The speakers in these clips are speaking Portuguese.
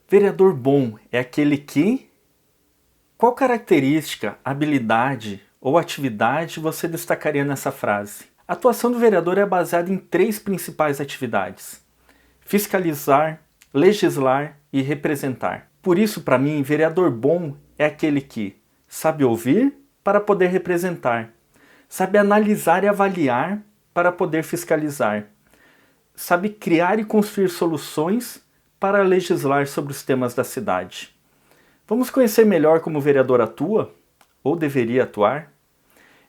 Vereador bom é aquele que... Qual característica, habilidade ou atividade você destacaria nessa frase? A atuação do vereador é baseada em três principais atividades: fiscalizar, legislar e representar. Por isso, para mim, vereador bom é aquele que sabe ouvir para poder representar, sabe analisar e avaliar para poder fiscalizar, sabe criar e construir soluções para legislar sobre os temas da cidade. Vamos conhecer melhor como o vereador atua, ou deveria atuar?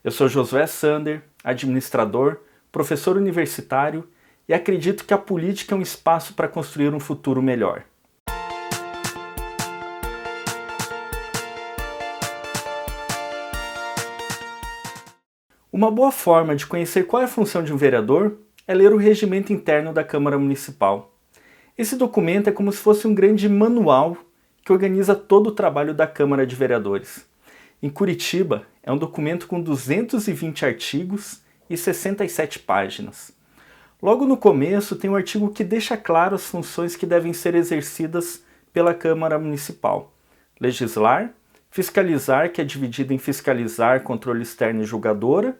Eu sou Josué Sander, administrador, professor universitário e acredito que a política é um espaço para construir um futuro melhor. Uma boa forma de conhecer qual é a função de um vereador é ler o regimento interno da Câmara Municipal. Esse documento é como se fosse um grande manual que organiza todo o trabalho da Câmara de Vereadores. Em Curitiba, é um documento com 220 artigos e 67 páginas. Logo no começo tem um artigo que deixa claro as funções que devem ser exercidas pela Câmara Municipal: legislar, fiscalizar, que é dividido em fiscalizar, controle externo e julgadora,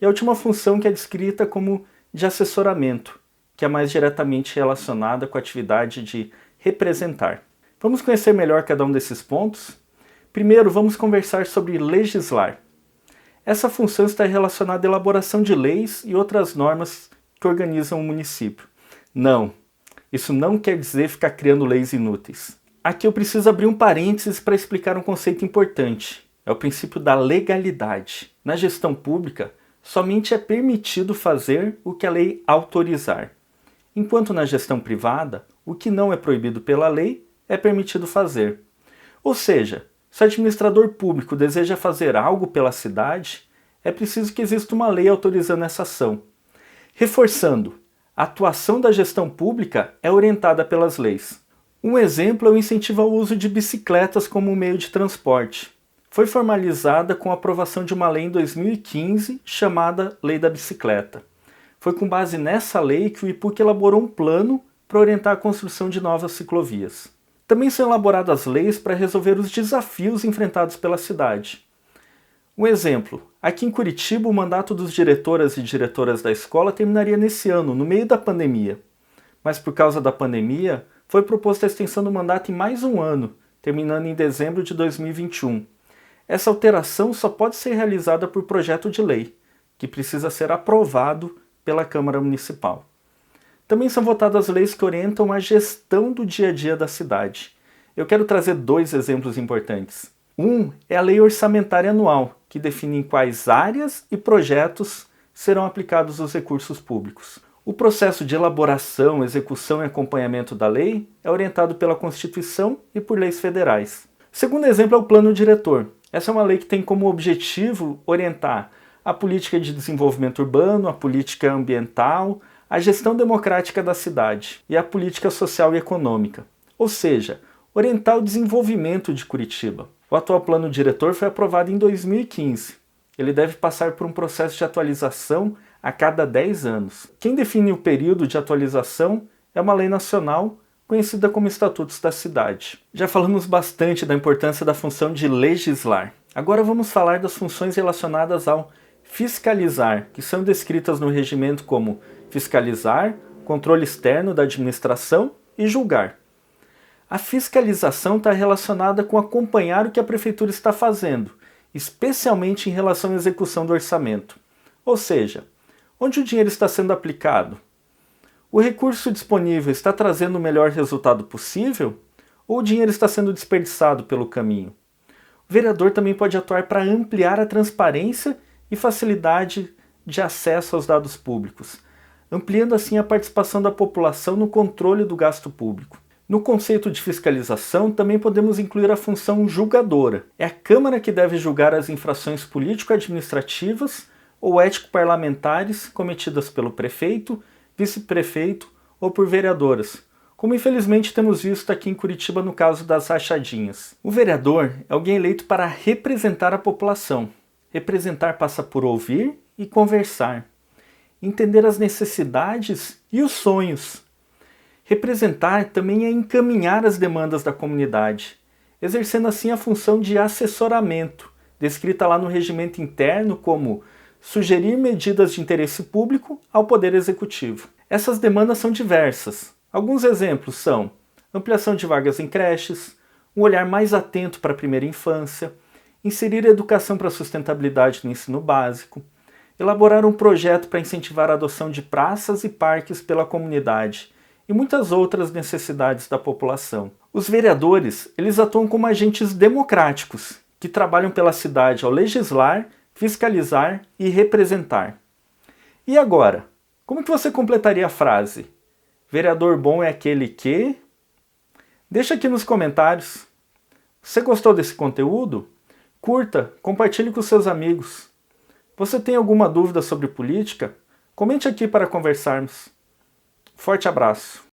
e a última função que é descrita como de assessoramento, que é mais diretamente relacionada com a atividade de representar. Vamos conhecer melhor cada um desses pontos? Primeiro, vamos conversar sobre legislar. Essa função está relacionada à elaboração de leis e outras normas que organizam o município. Não, isso não quer dizer ficar criando leis inúteis. Aqui eu preciso abrir um parênteses para explicar um conceito importante. É o princípio da legalidade. Na gestão pública, somente é permitido fazer o que a lei autorizar. Enquanto na gestão privada, o que não é proibido pela lei é permitido fazer. Ou seja, se o administrador público deseja fazer algo pela cidade, é preciso que exista uma lei autorizando essa ação. Reforçando, a atuação da gestão pública é orientada pelas leis. Um exemplo é o incentivo ao uso de bicicletas como meio de transporte. Foi formalizada com a aprovação de uma lei em 2015 chamada Lei da Bicicleta. Foi com base nessa lei que o IPUC elaborou um plano para orientar a construção de novas ciclovias. Também são elaboradas leis para resolver os desafios enfrentados pela cidade. Um exemplo, aqui em Curitiba o mandato dos diretoras e diretoras da escola terminaria nesse ano, no meio da pandemia. Mas por causa da pandemia, foi proposta a extensão do mandato em mais um ano, terminando em dezembro de 2021. Essa alteração só pode ser realizada por projeto de lei, que precisa ser aprovado pela Câmara Municipal. Também são votadas leis que orientam a gestão do dia a dia da cidade. Eu quero trazer dois exemplos importantes. Um é a Lei Orçamentária Anual, que define em quais áreas e projetos serão aplicados os recursos públicos. O processo de elaboração, execução e acompanhamento da lei é orientado pela Constituição e por leis federais. O segundo exemplo é o Plano Diretor. Essa é uma lei que tem como objetivo orientar a política de desenvolvimento urbano, a política ambiental, a gestão democrática da cidade e a política social e econômica. Ou seja, orientar o desenvolvimento de Curitiba. O atual plano diretor foi aprovado em 2015. Ele deve passar por um processo de atualização a cada 10 anos. Quem define o período de atualização é uma lei nacional conhecida como Estatutos da Cidade. Já falamos bastante da importância da função de legislar. Agora vamos falar das funções relacionadas ao fiscalizar, que são descritas no regimento como fiscalizar, controle externo da administração e julgar. A fiscalização está relacionada com acompanhar o que a prefeitura está fazendo, especialmente em relação à execução do orçamento. Ou seja, onde o dinheiro está sendo aplicado? O recurso disponível está trazendo o melhor resultado possível? Ou o dinheiro está sendo desperdiçado pelo caminho? O vereador também pode atuar para ampliar a transparência e facilidade de acesso aos dados públicos, ampliando assim a participação da população no controle do gasto público. No conceito de fiscalização, também podemos incluir a função julgadora. É a Câmara que deve julgar as infrações político-administrativas ou ético-parlamentares cometidas pelo prefeito, vice-prefeito ou por vereadoras, como infelizmente temos visto aqui em Curitiba no caso das rachadinhas. O vereador é alguém eleito para representar a população. Representar passa por ouvir e conversar, entender as necessidades e os sonhos. Representar também é encaminhar as demandas da comunidade, exercendo assim a função de assessoramento, descrita lá no regimento interno como sugerir medidas de interesse público ao Poder Executivo. Essas demandas são diversas. Alguns exemplos são ampliação de vagas em creches, um olhar mais atento para a primeira infância, inserir a educação para a sustentabilidade no ensino básico, elaborar um projeto para incentivar a adoção de praças e parques pela comunidade e muitas outras necessidades da população. Os vereadores, eles atuam como agentes democráticos, que trabalham pela cidade ao legislar, fiscalizar e representar. E agora, como que você completaria a frase? Vereador bom é aquele que... Deixa aqui nos comentários. Você gostou desse conteúdo? Curta, compartilhe com seus amigos. Você tem alguma dúvida sobre política? Comente aqui para conversarmos. Forte abraço!